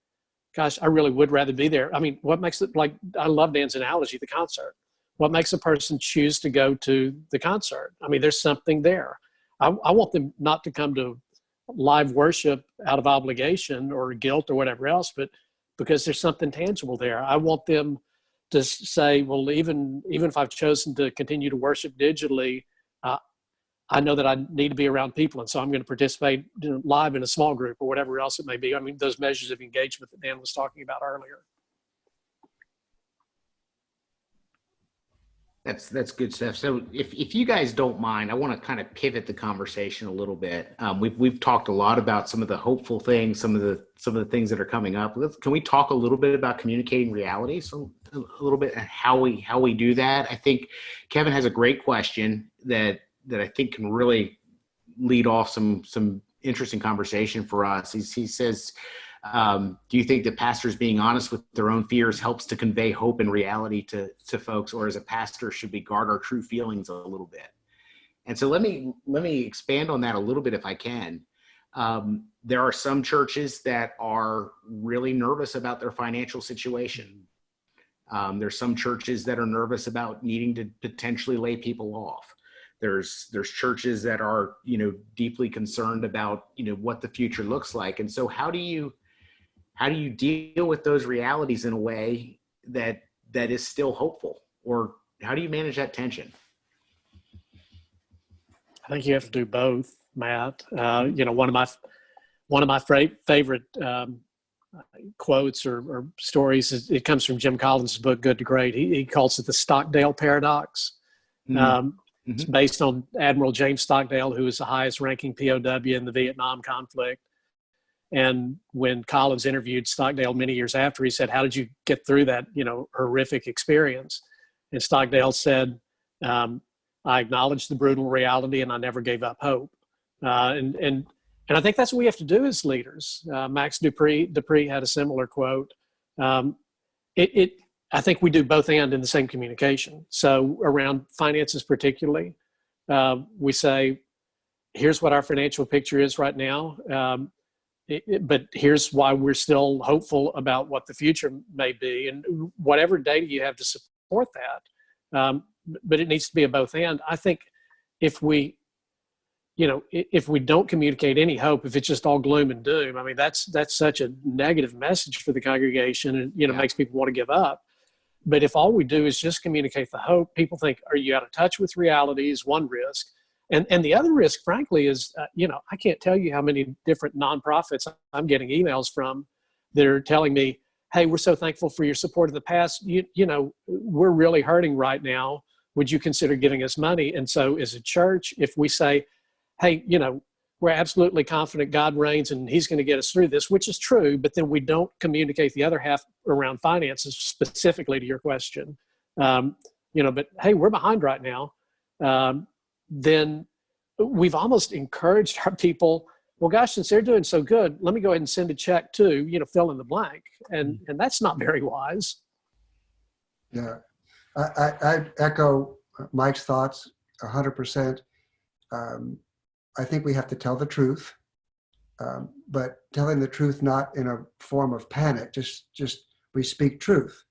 Speaker 3: gosh, I really would rather be there. What makes it, I love Dan's analogy, the concert. What makes a person choose to go to the concert? There's something there. I want them not to come to live worship out of obligation or guilt or whatever else, but because there's something tangible there. I want them to say, well, even if I've chosen to continue to worship digitally, I know that I need to be around people, and so I'm going to participate live in a small group or whatever else it may be. Those measures of engagement that Dan was talking about earlier.
Speaker 1: That's good stuff. So if you guys don't mind, I want to kind of pivot the conversation a little bit. We've talked a lot about some of the hopeful things, some of the things that are coming up. Can we talk a little bit about communicating reality? So a little bit how we do that. I think Kevin has a great question that I think can really lead off some interesting conversation for us. He says, do you think that pastors being honest with their own fears helps to convey hope and reality to folks, or as a pastor should we guard our true feelings a little bit? And so let me expand on that a little bit if I can. There are some churches that are really nervous about their financial situation. There's some churches that are nervous about needing to potentially lay people off. There's churches that are, deeply concerned about, what the future looks like. And so how do you deal with those realities in a way that is still hopeful, or how do you manage that tension?
Speaker 3: I think you have to do both, Matt. One of my favorite quotes or stories, it comes from Jim Collins' book, Good to Great. He calls it the Stockdale paradox. It's based on Admiral James Stockdale, who was the highest ranking POW in the Vietnam conflict. And when Collins interviewed Stockdale many years after, he said, how did you get through that, horrific experience? And Stockdale said, I acknowledged the brutal reality and I never gave up hope. And I think that's what we have to do as leaders. Max Dupree had a similar quote. I think we do both and in the same communication. So around finances particularly, we say, here's what our financial picture is right now. but here's why we're still hopeful about what the future may be, and whatever data you have to support that. But it needs to be a both and. I think if we don't communicate any hope, if it's just all gloom and doom, I mean, that's such a negative message for the congregation, and makes people want to give up. But if all we do is just communicate the hope, people think, are you out of touch with reality, is one risk. And the other risk, frankly, is, I can't tell you how many different nonprofits I'm getting emails from that are telling me, hey, we're so thankful for your support in the past. We're really hurting right now. Would you consider giving us money? And so as a church, if we say, hey, we're absolutely confident God reigns and he's going to get us through this, which is true, but then we don't communicate the other half around finances, specifically to your question, but hey, we're behind right now. Then we've almost encouraged our people, well, gosh, since they're doing so good, let me go ahead and send a check to, fill in the blank. And that's not very wise.
Speaker 2: Yeah, I echo Mike's thoughts 100%. I think we have to tell the truth, but telling the truth not in a form of panic, just we speak truth.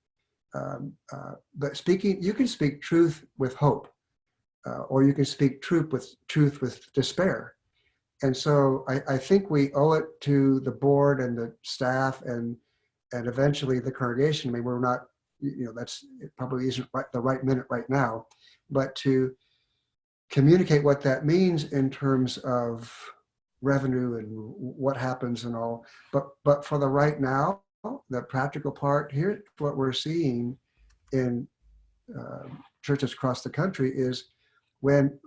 Speaker 2: But you can speak truth with hope, or you can speak truth with despair. And so I think we owe it to the board and the staff and eventually the congregation. I mean, we're not, it probably isn't the right minute right now, but to communicate what that means in terms of revenue and what happens and all. But for the right now, the practical part here, what we're seeing in churches across the country is when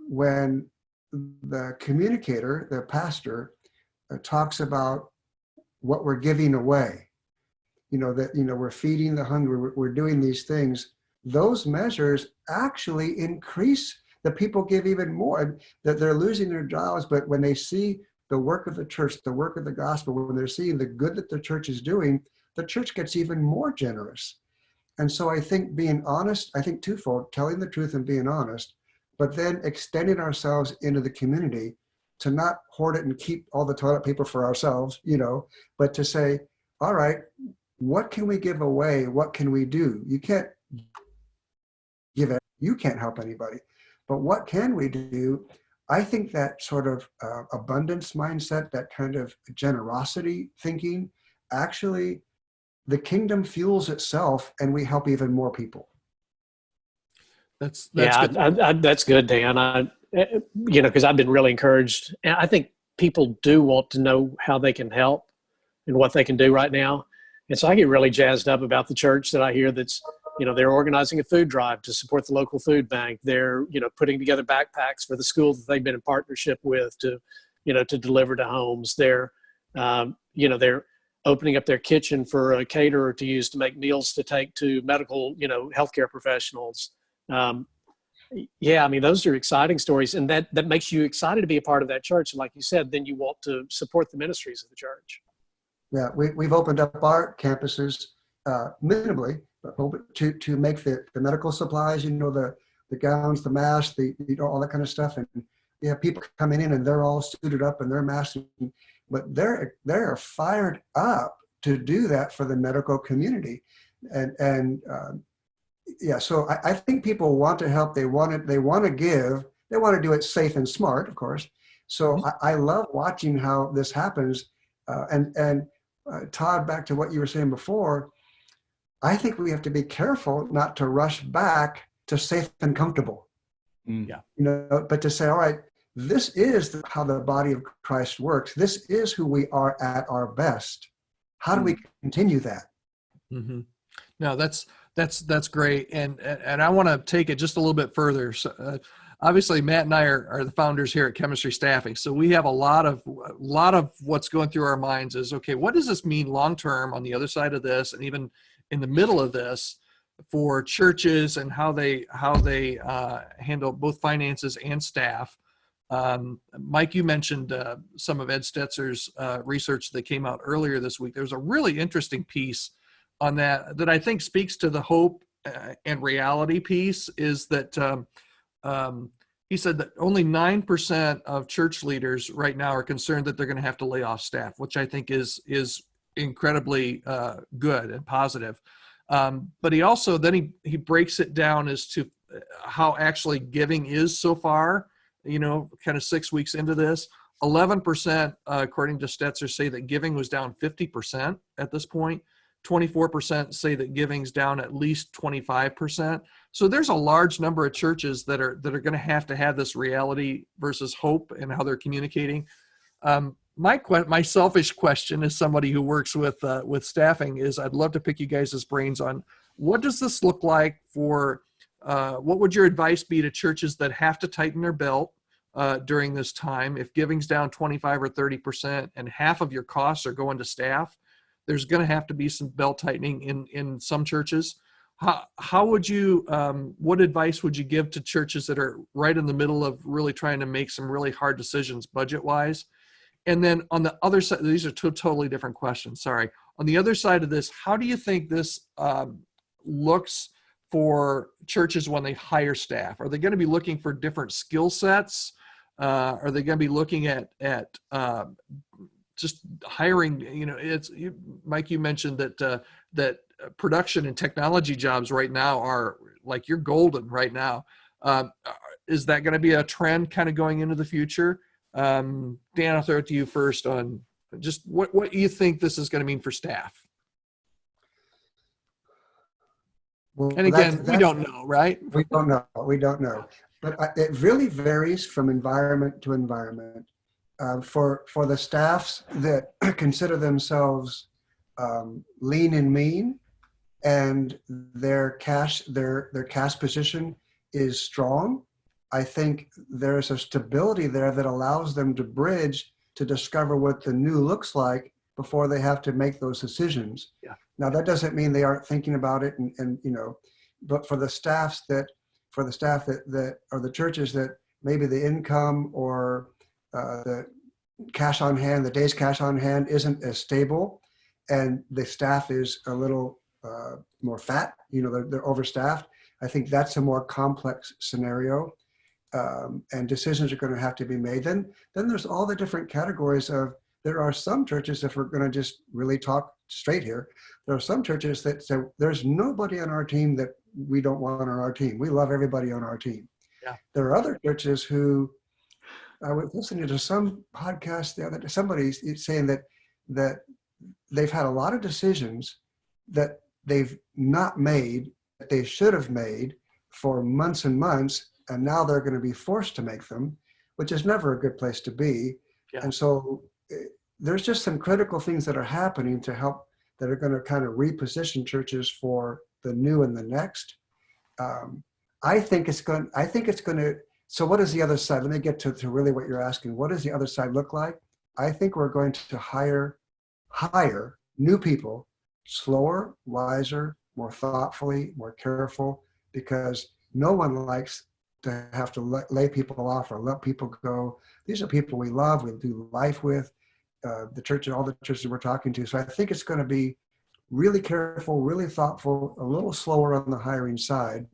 Speaker 2: the communicator, the pastor, talks about what we're giving away, we're feeding the hungry, we're doing these things, those measures actually increase. The people give even more, that they're losing their jobs, but when they see the work of the church, the work of the gospel, when they're seeing the good that the church is doing, the church gets even more generous. And so I think being honest, I think twofold, telling the truth and being honest, but then extending ourselves into the community to not hoard it and keep all the toilet paper for ourselves, but to say, all right, what can we give away? What can we do? You can't give it, you can't help anybody. But what can we do? I think that sort of abundance mindset, that kind of generosity thinking, actually, the kingdom fuels itself and we help even more people.
Speaker 4: That's
Speaker 3: good. That's good, Dan. Because I've been really encouraged. And I think people do want to know how they can help and what they can do right now. And so I get really jazzed up about the church that I hear that's, they're organizing a food drive to support the local food bank. They're, putting together backpacks for the schools that they've been in partnership with to deliver to homes. They're, they're opening up their kitchen for a caterer to use to make meals to take to medical, healthcare professionals. Those are exciting stories. And that makes you excited to be a part of that church. And like you said, then you want to support the ministries of the church.
Speaker 2: Yeah, we've opened up our campuses minimally, but to make the medical supplies, the gowns, the masks, all that kind of stuff. And you have people coming in and they're all suited up and they're masked, but they're fired up to do that for the medical community. So I think people want to help. They want to give. They want to do it safe and smart, of course. So I love watching how this happens. Todd, back to what you were saying before, I think we have to be careful not to rush back to safe and comfortable.
Speaker 4: Yeah.
Speaker 2: But to say, all right, this is how the body of Christ works. This is who we are at our best. How do we continue that?
Speaker 4: Mm-hmm. No, that's great. And I want to take it just a little bit further. So, obviously, Matt and I are the founders here at Chemistry Staffing. So we have a lot of what's going through our minds is, okay, what does this mean long-term on the other side of this? And even in the middle of this for churches and how they handle both finances and staff. Mike, you mentioned some of Ed Stetzer's research that came out earlier this week. There's a really interesting piece on that I think speaks to the hope and reality piece, is that he said that only 9% of church leaders right now are concerned that they're going to have to lay off staff, which I think is incredibly good and positive. But he also then he breaks it down as to how actually giving is so far, kind of 6 weeks into this. 11%, according to Stetzer, say that giving was down 50% at this point. 24% say that giving's down at least 25%. So there's a large number of churches that are going to have this reality versus hope and how they're communicating. My selfish question as somebody who works with staffing is I'd love to pick you guys' brains on what does this look like for what would your advice be to churches that have to tighten their belt during this time? If giving's down 25 or 30% and half of your costs are going to staff, there's going to have to be some belt tightening in some churches. How would you, what advice would you give to churches that are right in the middle of really trying to make some really hard decisions budget-wise? And then on the other side, these are two totally different questions, sorry. On the other side of this, how do you think this looks for churches when they hire staff? Are they going to be looking for different skill sets? Are they going to be looking at just hiring? Mike, you mentioned that production and technology jobs right now are like you're golden right now. Is that going to be a trend kind of going into the future? Dan, I'll throw it to you first on just what you think this is going to mean for staff.
Speaker 2: Well,
Speaker 4: And again, we don't know, right?
Speaker 2: We don't know. But it really varies from environment to environment. For the staffs that consider themselves lean and mean, and their cash position is strong, I think there's a stability there that allows them to bridge to discover what the new looks like before they have to make those decisions.
Speaker 4: Yeah.
Speaker 2: Now that doesn't mean they aren't thinking about it, but for the staff that or the churches that maybe the income or the cash on hand, the day's cash on hand isn't as stable, and the staff is a little more fat, they're overstaffed. I think that's a more complex scenario, and decisions are going to have to be made. Then there's all the different categories of, there are some churches, if we're going to just really talk straight here, there are some churches that say, there's nobody on our team that we don't want on our team. We love everybody on our team.
Speaker 4: Yeah.
Speaker 2: There are other churches who, I was listening to some podcast the other day, somebody saying that they've had a lot of decisions that they've not made, that they should have made for months and months, and now they're going to be forced to make them, which is never a good place to be.
Speaker 4: Yeah.
Speaker 2: And so there's just some critical things that are happening to help, that are going to kind of reposition churches for the new and the next. I think it's going to, so what is the other side? Let me get to really what you're asking. What does the other side look like? I think we're going to hire new people, slower, wiser, more thoughtfully, more careful, because no one likes to have to lay people off or let people go. These are people we love, we do life with, the church and all the churches we're talking to. So I think it's going to be really careful, really thoughtful, a little slower on the hiring side.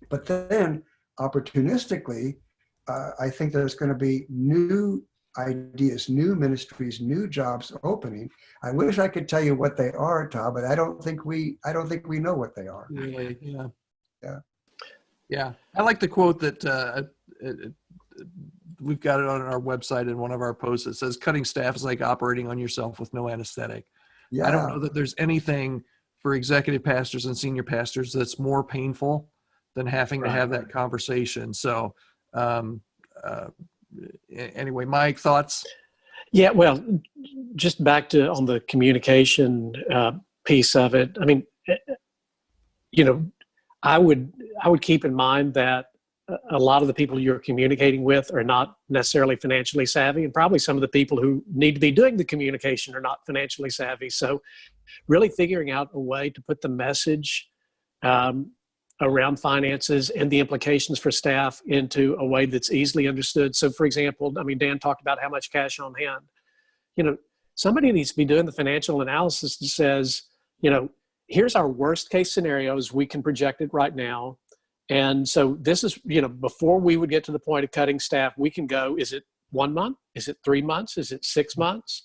Speaker 2: But then opportunistically, I think there's going to be new ideas, new ministries, new jobs opening. I wish I could tell you what they are, Todd, but I don't think we know what they are.
Speaker 4: Really? Yeah.
Speaker 2: Yeah.
Speaker 4: Yeah. I like the quote that we've got it on our website in one of our posts. It says, cutting staff is like operating on yourself with no anesthetic.
Speaker 2: Yeah.
Speaker 4: I don't know that there's anything for executive pastors and senior pastors that's more painful than having to have that conversation. So anyway, Mike, thoughts?
Speaker 3: Yeah, well, just back to on the communication piece of it. I mean, I would keep in mind that a lot of the people you're communicating with are not necessarily financially savvy, and probably some of the people who need to be doing the communication are not financially savvy. So really figuring out a way to put the message around finances and the implications for staff into a way that's easily understood. So for example, I mean, Dan talked about how much cash on hand. Somebody needs to be doing the financial analysis that says, here's our worst case scenarios. We can project it right now. And so this is, before we would get to the point of cutting staff, we can go, is it 1 month? Is it 3 months? Is it 6 months?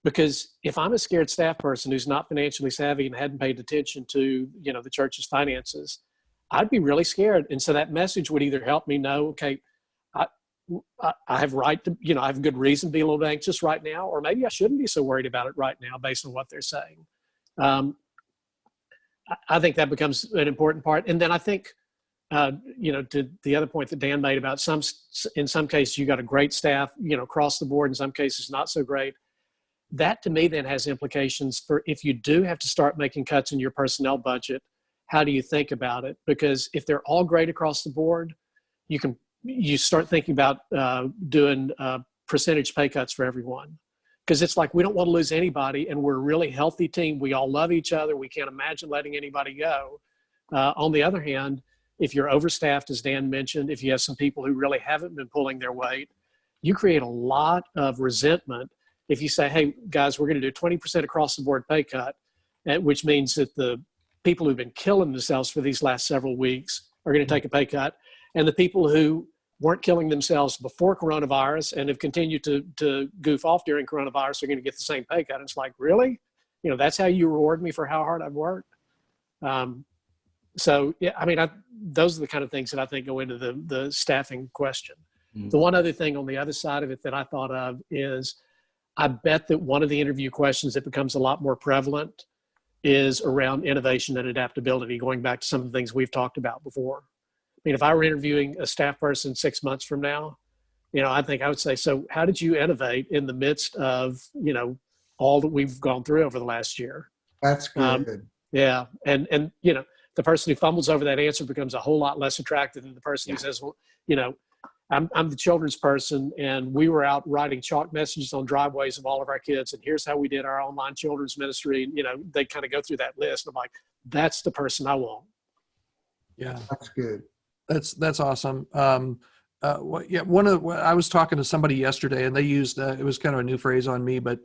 Speaker 3: Because if I'm a scared staff person who's not financially savvy and hadn't paid attention to, the church's finances, I'd be really scared. And so that message would either help me know, okay, I have right to, I have good reason to be a little bit anxious right now, or maybe I shouldn't be so worried about it right now based on what they're saying. I think that becomes an important part. And then I think, to the other point that Dan made about in some cases, you got a great staff, across the board, in some cases, not so great. That to me then has implications for if you do have to start making cuts in your personnel budget, how do you think about it? Because if they're all great across the board, you start thinking about doing percentage pay cuts for everyone. Because it's like, we don't want to lose anybody, and we're a really healthy team. We all love each other. We can't imagine letting anybody go. On the other hand, if you're overstaffed, as Dan mentioned, if you have some people who really haven't been pulling their weight, you create a lot of resentment if you say, hey, guys, we're going to do 20% across the board pay cut, which means that the people who've been killing themselves for these last several weeks are going to take a pay cut. And the people who weren't killing themselves before coronavirus and have continued to goof off during coronavirus are going to get the same pay cut. And it's like, really? That's how you reward me for how hard I've worked? So, yeah, I mean, those are the kind of things that I think go into the staffing question. Mm-hmm. The one other thing on the other side of it that I thought of is, I bet that one of the interview questions that becomes a lot more prevalent is around innovation and adaptability, going back to some of the things we've talked about before. I mean, if I were interviewing a staff person 6 months from now, I think I would say, so how did you innovate in the midst of, all that we've gone through over the last year?
Speaker 2: That's good.
Speaker 3: Yeah. And the person who fumbles over that answer becomes a whole lot less attractive than the person who says, well, I'm the children's person, and we were out writing chalk messages on driveways of all of our kids, and here's how we did our online children's ministry. They kind of go through that list. I'm like, that's the person I want.
Speaker 4: Yeah,
Speaker 2: that's good.
Speaker 4: That's awesome. I was talking to somebody yesterday, and they used it was kind of a new phrase on me, but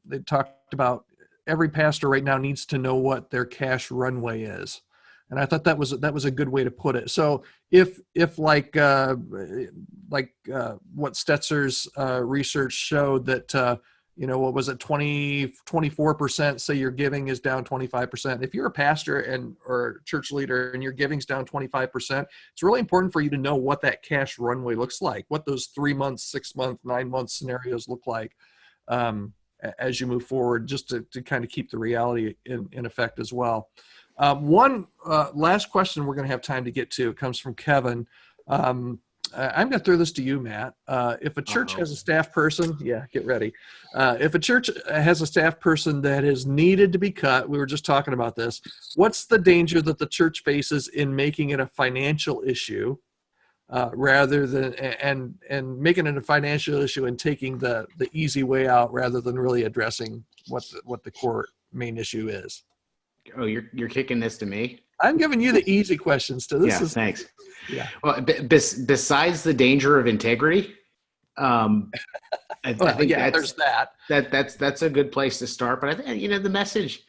Speaker 4: they talked about every pastor right now needs to know what their cash runway is. And I thought that was a good way to put it. So if like what Stetzer's research showed that, what was it, 24% say your giving is down 25%. If you're a pastor or church leader and your giving's down 25%, it's really important for you to know what that cash runway looks like, what those 3 months, 6 month, 9 month scenarios look like as you move forward, just to kind of keep the reality in effect as well. One last question we're going to have time to get to comes from Kevin. I'm going to throw this to you, Matt. If a church has a staff person, get ready. If a church has a staff person that is needed to be cut, we were just talking about this, what's the danger that the church faces in making it a financial issue rather than, and making it a financial issue and taking the easy way out rather than really addressing what the core main issue is?
Speaker 1: Oh, you're kicking this to me?
Speaker 4: I'm giving you the easy questions to this.
Speaker 1: Thanks.
Speaker 4: Yeah.
Speaker 1: Well, besides the danger of integrity, I think
Speaker 4: there's
Speaker 1: that's a good place to start. But I think the message,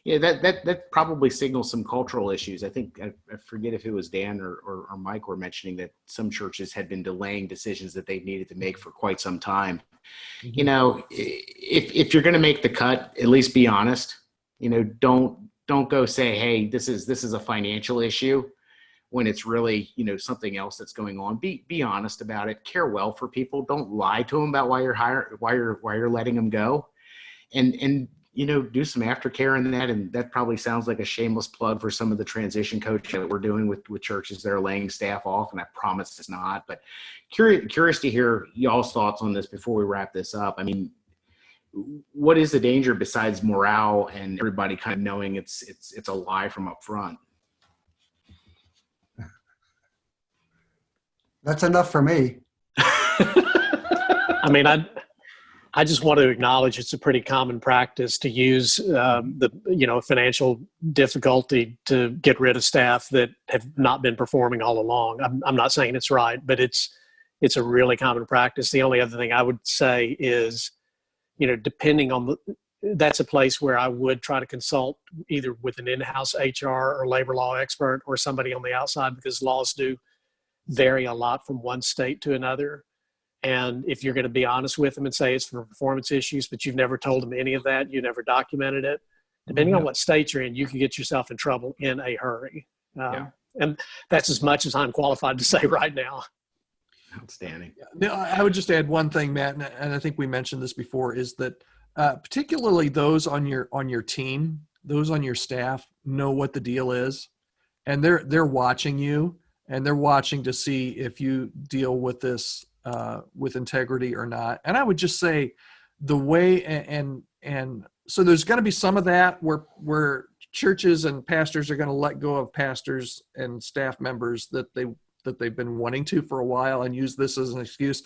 Speaker 1: that probably signals some cultural issues. I think I forget if it was Dan or Mike were mentioning that some churches had been delaying decisions that they needed to make for quite some time. Mm-hmm. If you're going to make the cut, at least be honest. Don't go say, hey, this is a financial issue when it's really, something else that's going on. Be honest about it. Care well for people. Don't lie to them about why you're letting them go, and do some aftercare in that. And that probably sounds like a shameless plug for some of the transition coaching that we're doing with churches that are laying staff off. And I promise it's not, but curious to hear y'all's thoughts on this before we wrap this up. I mean, what is the danger besides morale and everybody kind of knowing it's a lie from up front?
Speaker 2: That's enough for me.
Speaker 3: I mean, I just want to acknowledge it's a pretty common practice to use the financial difficulty to get rid of staff that have not been performing all along. I'm not saying it's right, but it's a really common practice. The only other thing I would say is, depending on that's a place where I would try to consult either with an in-house HR or labor law expert or somebody on the outside, because laws do vary a lot from one state to another. And if you're going to be honest with them and say it's for performance issues, but you've never told them any of that, you never documented it, depending on what state you're in, you can get yourself in trouble in a hurry. And that's as much as I'm qualified to say right now.
Speaker 1: Outstanding.
Speaker 4: No, I would just add one thing, Matt, and I think we mentioned this before, is that particularly those on your team, those on your staff know what the deal is, and they're watching you, and they're watching to see if you deal with this with integrity or not. And I would just say the way and so there's going to be some of that where churches and pastors are going to let go of pastors and staff members that they've been wanting to for a while and use this as an excuse.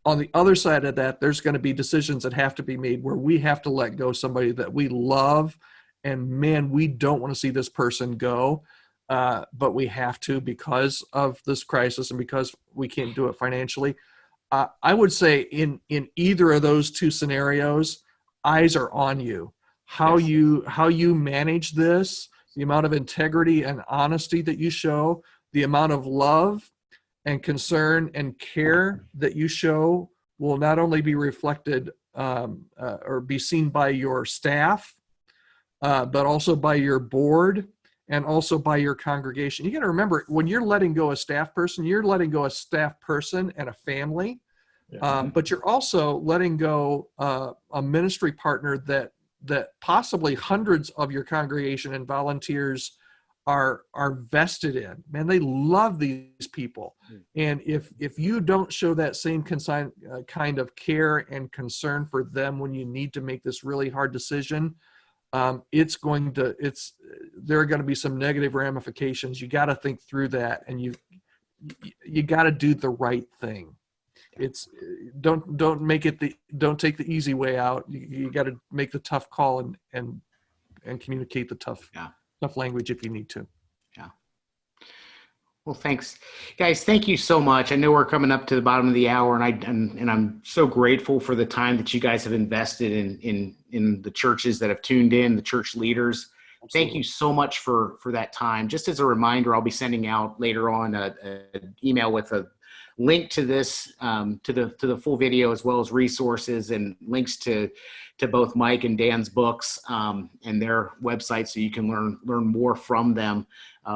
Speaker 4: On the other side of that, there's going to be decisions that have to be made where we have to let go somebody that we love, and man, we don't want to see this person go, but we have to because of this crisis and because we can't do it financially. I would say in either of those two scenarios, eyes are on you. How you manage this, the amount of integrity and honesty that you show, the amount of love and concern and care that you show will not only be reflected or be seen by your staff, but also by your board and also by your congregation. You got to remember, when you're letting go a staff person, you're letting go a staff person and a family, but you're also letting go a ministry partner that possibly hundreds of your congregation and volunteers are vested in. Man, they love these people. And if you don't show that same kind of care and concern for them when you need to make this really hard decision, there are going to be some negative ramifications. You got to think through that, and you got to do the right thing. Don't take the easy way out. You got to make the tough call and communicate the tough language if you need to.
Speaker 1: Yeah. Well, thanks, guys. Thank you so much. I know we're coming up to the bottom of the hour, and I'm so grateful for the time that you guys have invested in the churches that have tuned in, the church leaders. Absolutely. Thank you so much for that time. Just as a reminder, I'll be sending out later on an email with a link to this, to the full video, as well as resources and links to both Mike and Dan's books and their website, so you can learn more from them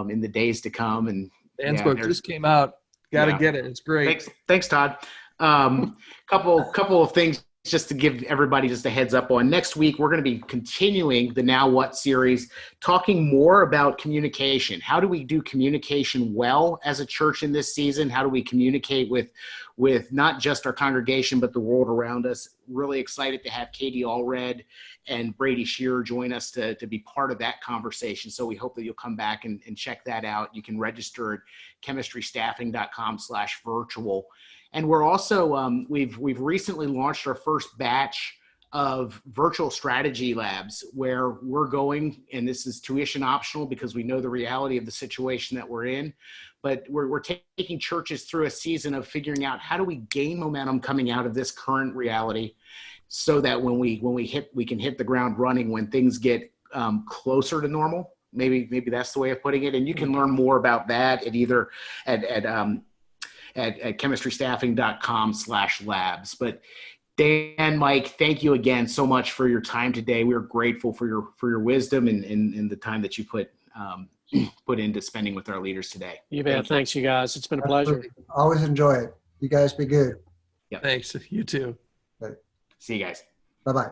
Speaker 1: in the days to come. And
Speaker 4: Dan's book just came out. Got to get it. It's great.
Speaker 1: Thanks, Todd. Couple of things just to give everybody just a heads up on. Next week, we're going to be continuing the Now What series, talking more about communication. How do we do communication well as a church in this season? How do we communicate with not just our congregation, but the world around us? Really excited to have Katie Allred and Brady Shearer join us to be part of that conversation. So we hope that you'll come back and check that out. You can register at chemistrystaffing.com/virtual. And we're also, we've recently launched our first batch of virtual strategy labs, where we're going, and this is tuition optional because we know the reality of the situation that we're in, but we're taking churches through a season of figuring out how do we gain momentum coming out of this current reality, so that when we can hit the ground running when things get closer to normal. Maybe that's the way of putting it. And you can learn more about that at either at chemistrystaffing.com/labs. But Dan, Mike, thank you again so much for your time today. We're grateful for your wisdom and the time that you put into spending with our leaders today.
Speaker 3: You bet. Thanks, you guys. It's been a pleasure.
Speaker 2: Always enjoy it. You guys be good.
Speaker 1: Yep.
Speaker 4: Thanks. You too.
Speaker 1: See you guys.
Speaker 2: Bye-bye.